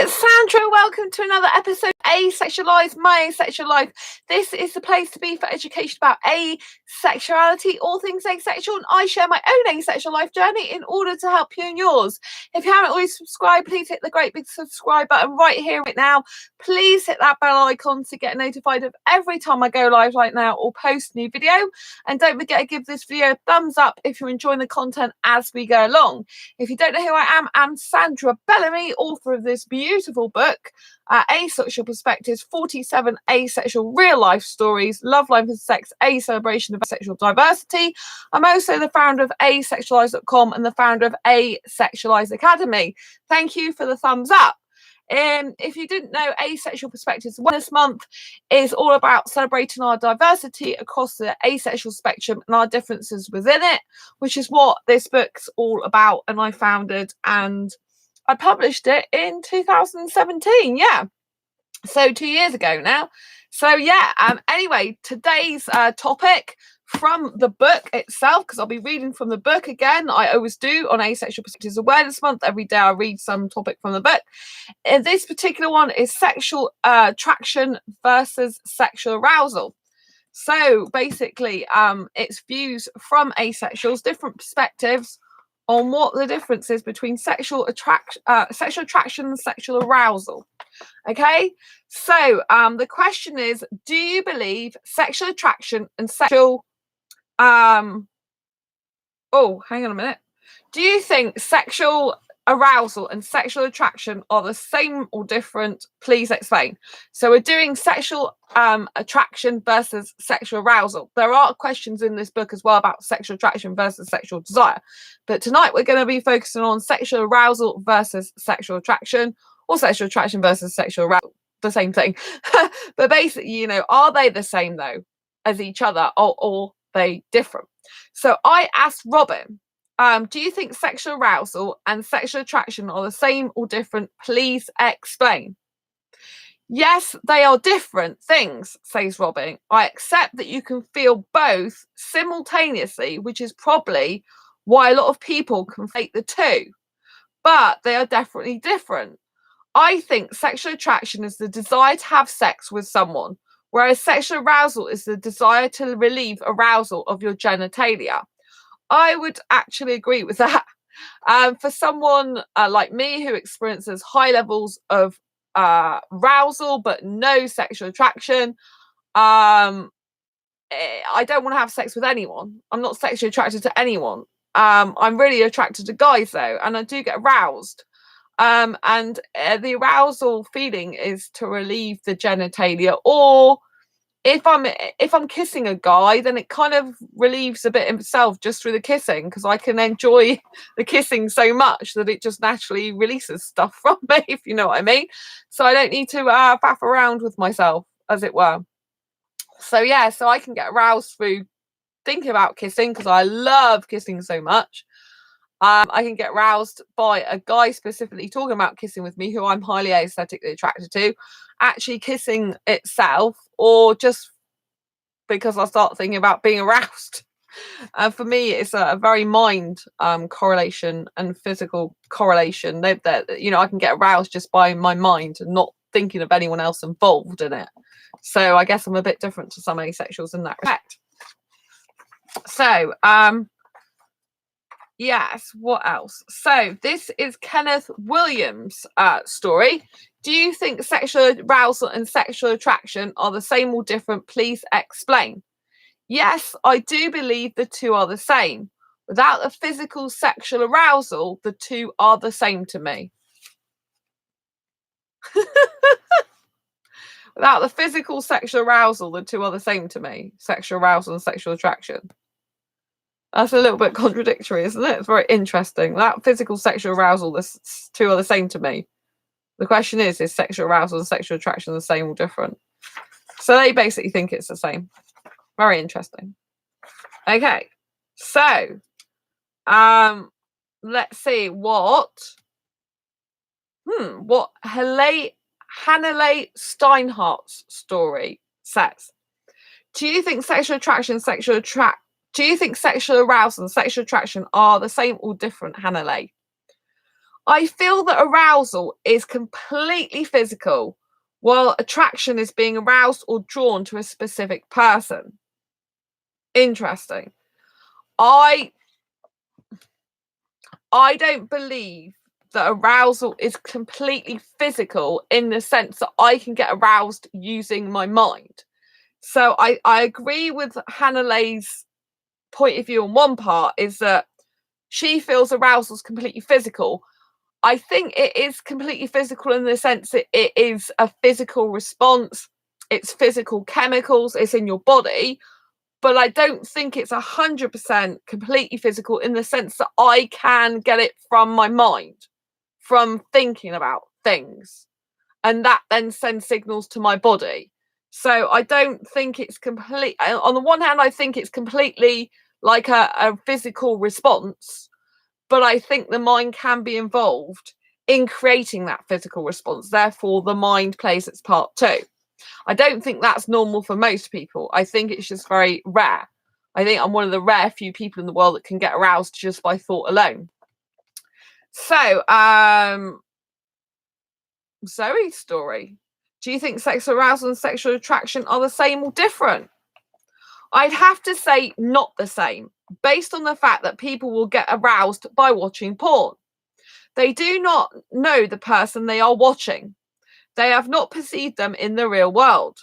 it's Sandra. Welcome to another episode of Asexualized, My Asexual Life. This is the place to be for education about asexuality, all things asexual, and I share my own asexual life journey in order to help you in yours. If you haven't already subscribed, please hit the great big subscribe button right here, right now. Please hit that bell icon to get notified of every time I go live right now or post a new video. And don't forget to give this video a thumbs up if you're enjoying the content as we go along. If you don't know who I am, I'm Sandra Bellamy, author of this beautiful book, Asexual Perspectives, 47 asexual real-life stories, love, life and sex, a celebration of sexual diversity. I'm also the founder of asexualist.com and the founder of Asexualized Academy. Thank you for the thumbs up. If you didn't know, Asexual Perspectives Awareness Month is all about celebrating our diversity across the asexual spectrum and our differences within it, which is what this book's all about. And I founded and I published it in 2017. Yeah, so 2 years ago now. So yeah, anyway, today's topic from the book itself, because I'll be reading from the book again. I always do on Asexual Perspectives Awareness Month. Every day I read some topic from the book. And this particular one is sexual attraction versus sexual arousal. So basically, it's views from asexuals, different perspectives on what the difference is between sexual attraction and sexual arousal. Okay, so the question is, do you believe sexual attraction and sexual hang on a minute, do you think sexual arousal and sexual attraction are the same or different? Please explain. So we're doing sexual attraction versus sexual arousal. There are questions in this book as well about sexual attraction versus sexual desire, but tonight we're going to be focusing on sexual arousal versus sexual attraction, or sexual attraction versus sexual arousal, the same thing. But basically, you know, are they the same though as each other, or they different? So I asked Robin, do you think sexual arousal and sexual attraction are the same or different? Please explain. Yes, they are different things, says Robin. I accept that you can feel both simultaneously, which is probably why a lot of people conflate the two, but they are definitely different. I think sexual attraction is the desire to have sex with someone, whereas sexual arousal is the desire to relieve arousal of your genitalia. I would actually agree with that. For someone like me who experiences high levels of arousal but no sexual attraction, I don't want to have sex with anyone. I'm not sexually attracted to anyone. I'm really attracted to guys though, and I do get aroused. And the arousal feeling is to relieve the genitalia, or if I'm kissing a guy, then it kind of relieves a bit himself just through the kissing, because I can enjoy the kissing so much that it just naturally releases stuff from me, if you know what I mean. So I don't need to faff around with myself, as it were. So yeah, so I can get aroused through thinking about kissing, because I love kissing so much. I can get aroused by a guy specifically talking about kissing with me, who I'm highly aesthetically attracted to, actually kissing itself, or just because I start thinking about being aroused. For me, it's a very mind correlation and physical correlation. You know, I can get aroused just by my mind and not thinking of anyone else involved in it. So I guess I'm a bit different to some asexuals in that respect. So, yes, what else? So this is Kenneth Williams' story. Do you think sexual arousal and sexual attraction are the same or different? Please explain. Yes, I do believe the two are the same. Without the physical sexual arousal, the two are the same to me. Without the physical sexual arousal, the two are the same to me. Sexual arousal and sexual attraction. That's a little bit contradictory, isn't it? It's very interesting. That physical sexual arousal, the two are the same to me. The question is sexual arousal and sexual attraction the same or different? So they basically think it's the same. Very interesting. Okay, so let's see what Hannele Steinhardt's story says. Do you think sexual attraction, do you think sexual arousal and sexual attraction are the same or different, Hannele? I feel that arousal is completely physical, while attraction is being aroused or drawn to a specific person. Interesting. I don't believe that arousal is completely physical in the sense that I can get aroused using my mind. So I agree with Hannah Lay's point of view on one part, is that she feels arousal is completely physical. I think it is completely physical in the sense that it is a physical response. It's physical chemicals. It's in your body. But I don't think it's 100% completely physical in the sense that I can get it from my mind, from thinking about things. And that then sends signals to my body. So I don't think it's complete. On the one hand, I think it's completely like a physical response, but I think the mind can be involved in creating that physical response. Therefore, the mind plays its part too. I don't think that's normal for most people. I think it's just very rare. I think I'm one of the rare few people in the world that can get aroused just by thought alone. So, Zoe's story. Do you think sexual arousal and sexual attraction are the same or different? I'd have to say not the same, based on the fact that people will get aroused by watching porn. They do not know the person they are watching. They have not perceived them in the real world.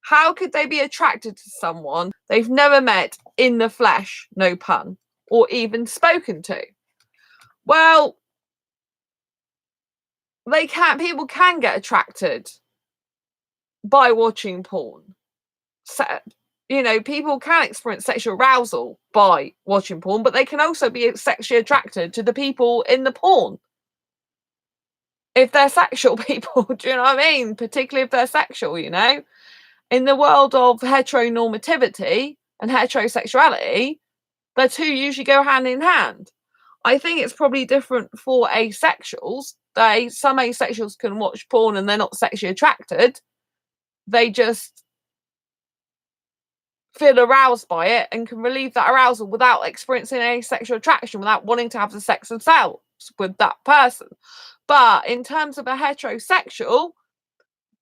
How could they be attracted to someone they've never met in the flesh, no pun, or even spoken to? Well, people can get attracted by watching porn. So, people can experience sexual arousal by watching porn, but they can also be sexually attracted to the people in the porn. If they're sexual people, do you know what I mean? Particularly if they're sexual, In the world of heteronormativity and heterosexuality, the two usually go hand in hand. I think it's probably different for asexuals. Some asexuals can watch porn and they're not sexually attracted. They just feel aroused by it and can relieve that arousal without experiencing any sexual attraction, without wanting to have the sex themselves with that person. But in terms of a heterosexual,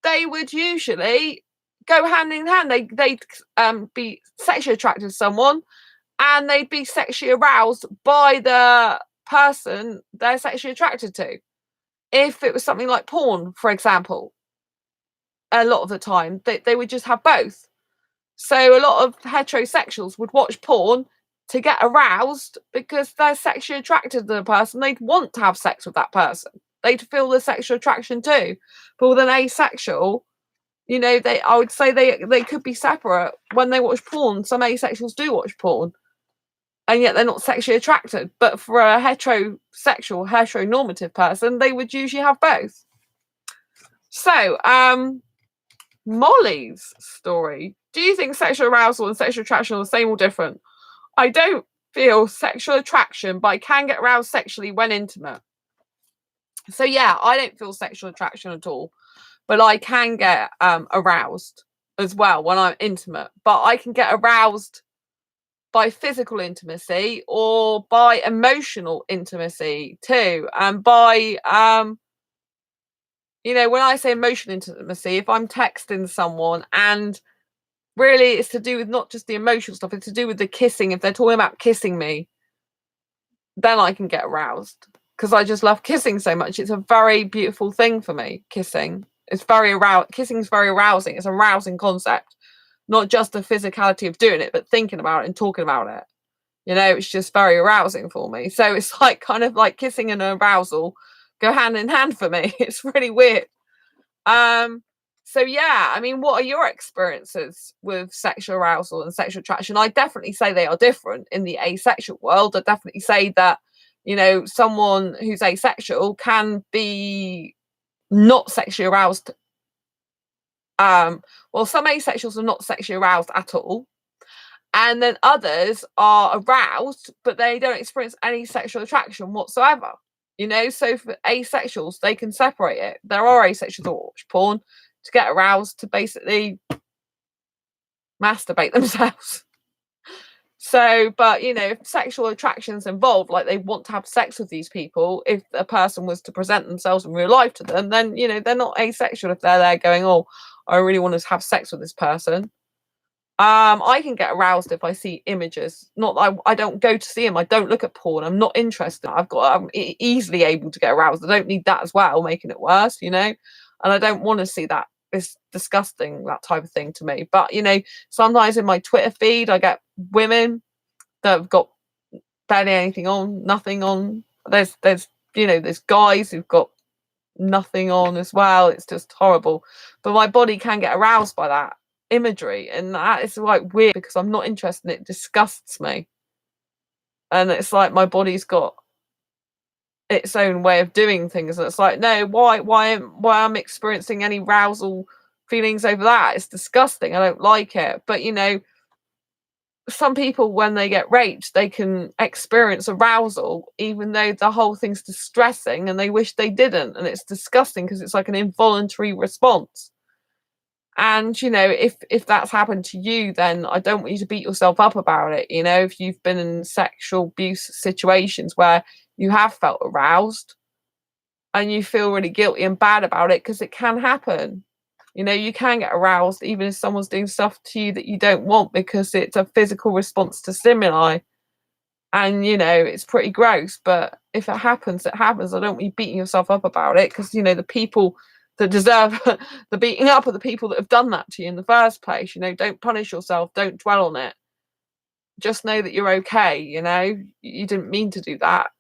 they would usually go hand in hand. They'd be sexually attracted to someone and they'd be sexually aroused by the person they're sexually attracted to. If it was something like porn, for example, a lot of the time, they would just have both. So a lot of heterosexuals would watch porn to get aroused because they're sexually attracted to the person. They'd want to have sex with that person. They'd feel the sexual attraction too. But with an asexual, I would say they could be separate when they watch porn. Some asexuals do watch porn, and yet they're not sexually attracted. But for a heteronormative person, they would usually have both. So, Molly's story. Do you think sexual arousal and sexual attraction are the same or different? I don't feel sexual attraction, but I can get aroused sexually when intimate. So yeah, I don't feel sexual attraction at all, but I can get aroused as well when I'm intimate. But I can get aroused by physical intimacy or by emotional intimacy too, and by when I say emotional intimacy, if I'm texting someone and really it's to do with not just the emotional stuff, it's to do with the kissing. If they're talking about kissing me, then I can get aroused because I just love kissing so much. It's a very beautiful thing for me, kissing. Kissing is very arousing. It's a rousing concept, not just the physicality of doing it, but thinking about it and talking about it. It's just very arousing for me. So it's like kind of like kissing and arousal go hand in hand for me. It's really weird. So yeah, I mean, what are your experiences with sexual arousal and sexual attraction? I definitely say they are different in the asexual world. I definitely say that, someone who's asexual can be not sexually aroused. Well, some asexuals are not sexually aroused at all. And then others are aroused, but they don't experience any sexual attraction whatsoever. So for asexuals, they can separate it. There are asexuals that watch porn to get aroused, to basically masturbate themselves. So, but you know, if sexual attraction's involved, like they want to have sex with these people, if a person was to present themselves in real life to them, then you know they're not asexual if they're there going, oh, I really want to have sex with this person. I can get aroused if I see images. Not that I don't go to see them. I don't look at porn. I'm not interested. I'm easily able to get aroused. I don't need that as well, making it worse, you know. And I don't want to see that. It's disgusting, that type of thing to me. But you know, sometimes in my Twitter feed, I get women that have got barely anything on, nothing on. There's you know, there's guys who've got nothing on as well. It's just horrible. But my body can get aroused by that imagery, and that is like weird because I'm not interested. It disgusts me, and it's like my body's got its own way of doing things, and it's like, no, why I'm experiencing any arousal feelings over that? It's disgusting. I don't like it. But you know, some people, when they get raped, they can experience arousal even though the whole thing's distressing and they wish they didn't, and it's disgusting because it's like an involuntary response. And you know, if that's happened to you, then I don't want you to beat yourself up about it. You know, if you've been in sexual abuse situations where you have felt aroused and you feel really guilty and bad about it, because it can happen. You know, you can get aroused even if someone's doing stuff to you that you don't want, because it's a physical response to stimuli. And you know, it's pretty gross, but if it happens, it happens. I don't want you beating yourself up about it, because you know, the people that deserve the beating up are the people that have done that to you in the first place. You know, don't punish yourself, don't dwell on it. Just know that you're okay. You know, you didn't mean to do that.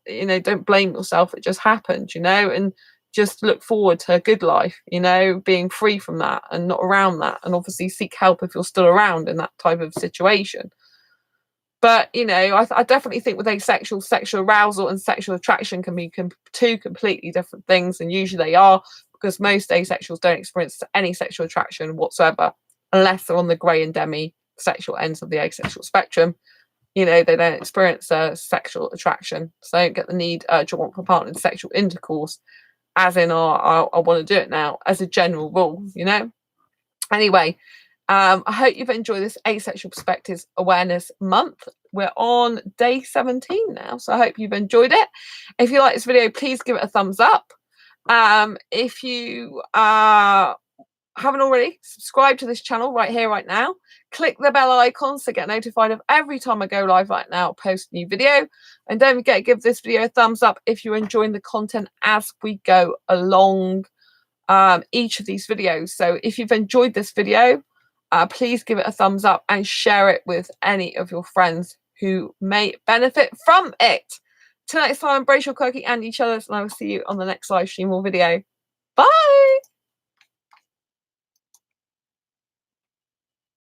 You know, don't blame yourself, it just happened, you know. And just look forward to a good life, you know, being free from that and not around that, and obviously seek help if you're still around in that type of situation. But you know, I definitely think with asexual, sexual arousal and sexual attraction can be two completely different things, and usually they are, because most asexuals don't experience any sexual attraction whatsoever unless they're on the grey and demi sexual ends of the asexual spectrum. You know, they don't experience sexual attraction, so they don't get the need, urge, or want for partner sexual intercourse, as in, I want to do it now, as a general rule, you know. Anyway, I hope you've enjoyed this Asexual Perspectives Awareness Month. We're on day 17 now, so I hope you've enjoyed it. If you like this video, please give it a thumbs up. If you haven't already, subscribe to this channel right here, right now. Click the bell icon to get notified of every time I go live right now, post a new video. And don't forget to give this video a thumbs up if you're enjoying the content as we go along each of these videos. So if you've enjoyed this video, please give it a thumbs up and share it with any of your friends who may benefit from it. Till next time, embrace your quirky and each other's, and I will see you on the next live stream or video. Bye!